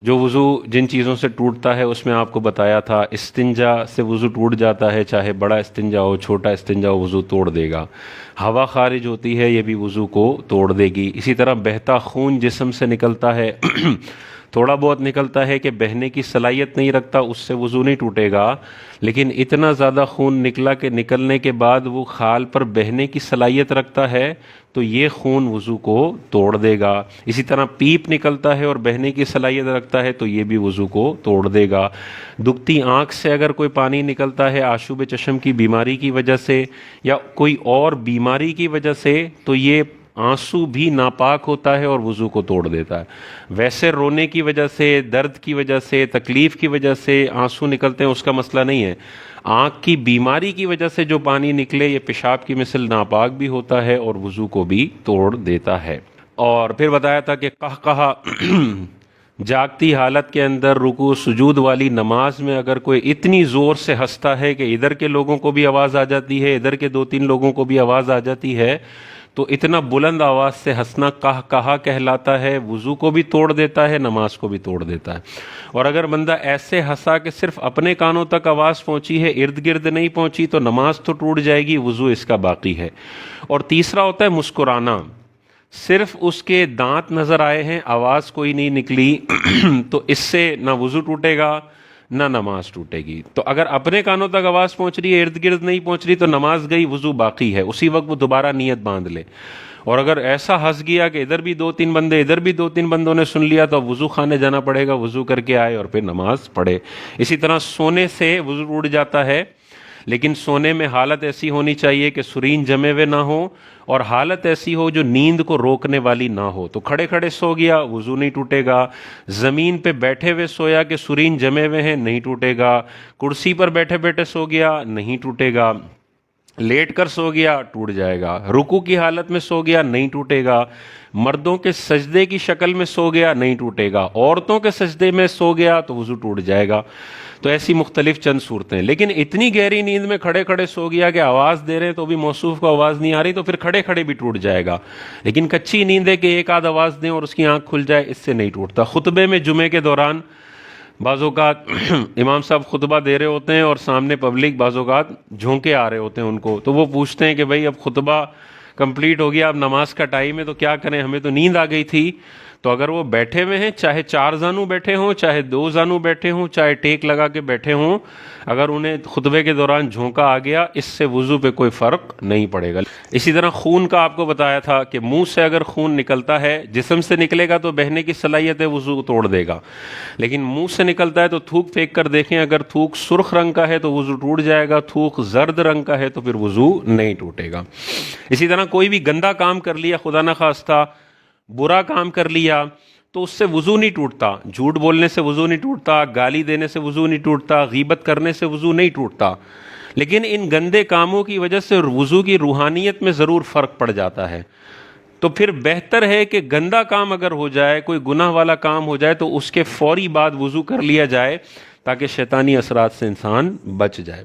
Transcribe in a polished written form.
جو وضو جن چیزوں سے ٹوٹتا ہے اس میں آپ کو بتایا تھا، استنجا سے وضو ٹوٹ جاتا ہے، چاہے بڑا استنجا ہو چھوٹا استنجا ہو وضو توڑ دے گا۔ ہوا خارج ہوتی ہے، یہ بھی وضو کو توڑ دے گی۔ اسی طرح بہتا خون جسم سے نکلتا ہے تھوڑا بہت نکلتا ہے کہ بہنے کی صلاحیت نہیں رکھتا، اس سے وضو نہیں ٹوٹے گا، لیکن اتنا زیادہ خون نکلا کہ نکلنے کے بعد وہ خال پر بہنے کی صلاحیت رکھتا ہے تو یہ خون وضو کو توڑ دے گا۔ اسی طرح پیپ نکلتا ہے اور بہنے کی صلاحیت رکھتا ہے تو یہ بھی وضو کو توڑ دے گا۔ دکھتی آنکھ سے اگر کوئی پانی نکلتا ہے آشوب چشم کی بیماری کی وجہ سے یا کوئی اور بیماری کی وجہ سے تو یہ آنسو بھی ناپاک ہوتا ہے اور وضو کو توڑ دیتا ہے۔ ویسے رونے کی وجہ سے، درد کی وجہ سے، تکلیف کی وجہ سے آنسو نکلتے ہیں اس کا مسئلہ نہیں ہے۔ آنکھ کی بیماری کی وجہ سے جو پانی نکلے یہ پیشاب کی مثل ناپاک بھی ہوتا ہے اور وضو کو بھی توڑ دیتا ہے۔ اور پھر بتایا تھا کہ قہقہا جاگتی حالت کے اندر رکوع سجود والی نماز میں اگر کوئی اتنی زور سے ہنستا ہے کہ ادھر کے لوگوں کو بھی آواز آ جاتی ہے، ادھر کے دو تین لوگوں کو بھی آواز آ جاتی ہے، تو اتنا بلند آواز سے ہنسنا قہقہا کہلاتا ہے، وضو کو بھی توڑ دیتا ہے، نماز کو بھی توڑ دیتا ہے۔ اور اگر بندہ ایسے ہنسا کہ صرف اپنے کانوں تک آواز پہنچی ہے، ارد گرد نہیں پہنچی، تو نماز تو ٹوٹ جائے گی، وضو اس کا باقی ہے۔ اور تیسرا ہوتا ہے مسکرانا، صرف اس کے دانت نظر آئے ہیں، آواز کوئی نہیں نکلی تو اس سے نہ وضو ٹوٹے گا نہ نماز ٹوٹے گی۔ تو اگر اپنے کانوں تک آواز پہنچ رہی ہے، ارد گرد نہیں پہنچ رہی، تو نماز گئی، وضو باقی ہے، اسی وقت وہ دوبارہ نیت باندھ لے۔ اور اگر ایسا ہنس گیا کہ ادھر بھی دو تین بندے، ادھر بھی دو تین بندوں نے سن لیا، تو وضو خانے جانا پڑے گا، وضو کر کے آئے اور پھر نماز پڑھے۔ اسی طرح سونے سے وضو ٹوٹ جاتا ہے، لیکن سونے میں حالت ایسی ہونی چاہیے کہ سرین جمے ہوئے نہ ہو، اور حالت ایسی ہو جو نیند کو روکنے والی نہ ہو۔ تو کھڑے کھڑے سو گیا، وضو نہیں ٹوٹے گا۔ زمین پہ بیٹھے ہوئے سویا کہ سرین جمے ہوئے ہیں، نہیں ٹوٹے گا۔ کرسی پر بیٹھے بیٹھے سو گیا، نہیں ٹوٹے گا۔ لیٹ کر سو گیا، ٹوٹ جائے گا۔ رکوع کی حالت میں سو گیا، نہیں ٹوٹے گا۔ مردوں کے سجدے کی شکل میں سو گیا، نہیں ٹوٹے گا۔ عورتوں کے سجدے میں سو گیا تو وضو ٹوٹ جائے گا۔ تو ایسی مختلف چند صورتیں، لیکن اتنی گہری نیند میں کھڑے کھڑے سو گیا کہ آواز دے رہے ہیں تو بھی موصوف کو آواز نہیں آ رہی، تو پھر کھڑے کھڑے بھی ٹوٹ جائے گا۔ لیکن کچی نیند ہے کہ ایک آدھ آواز دیں اور اس کی آنکھ کھل جائے، اس سے نہیں ٹوٹتا۔ خطبے میں جمعے کے دوران بعض اوقات امام صاحب خطبہ دے رہے ہوتے ہیں اور سامنے پبلک بعض اوقات جھونکے آ رہے ہوتے ہیں ان کو، تو وہ پوچھتے ہیں کہ بھائی اب خطبہ کمپلیٹ ہو گیا، اب نماز کا ٹائم ہے، تو کیا کریں، ہمیں تو نیند آ گئی تھی۔ تو اگر وہ بیٹھے ہوئے ہیں، چاہے چار زانو بیٹھے ہوں، چاہے دو زانو بیٹھے ہوں، چاہے ٹیک لگا کے بیٹھے ہوں، اگر انہیں خطبے کے دوران جھونکا آ گیا، اس سے وضو پہ کوئی فرق نہیں پڑے گا۔ اسی طرح خون کا آپ کو بتایا تھا کہ منہ سے اگر خون نکلتا ہے، جسم سے نکلے گا تو بہنے کی صلاحیت ہے، وضو توڑ دے گا، لیکن منہ سے نکلتا ہے تو تھوک پھینک کر دیکھیں، اگر تھوک سرخ رنگ کا ہے تو وضو ٹوٹ جائے گا، تھوک زرد رنگ کا ہے تو پھر وضو نہیں ٹوٹے گا۔ اسی طرح کوئی بھی گندا کام کر لیا، خدا نخواستہ برا کام کر لیا، تو اس سے وضو نہیں ٹوٹتا۔ جھوٹ بولنے سے وضو نہیں ٹوٹتا، گالی دینے سے وضو نہیں ٹوٹتا، غیبت کرنے سے وضو نہیں ٹوٹتا، لیکن ان گندے کاموں کی وجہ سے وضو کی روحانیت میں ضرور فرق پڑ جاتا ہے۔ تو پھر بہتر ہے کہ گندا کام اگر ہو جائے، کوئی گناہ والا کام ہو جائے، تو اس کے فوری بعد وضو کر لیا جائے تاکہ شیطانی اثرات سے انسان بچ جائے۔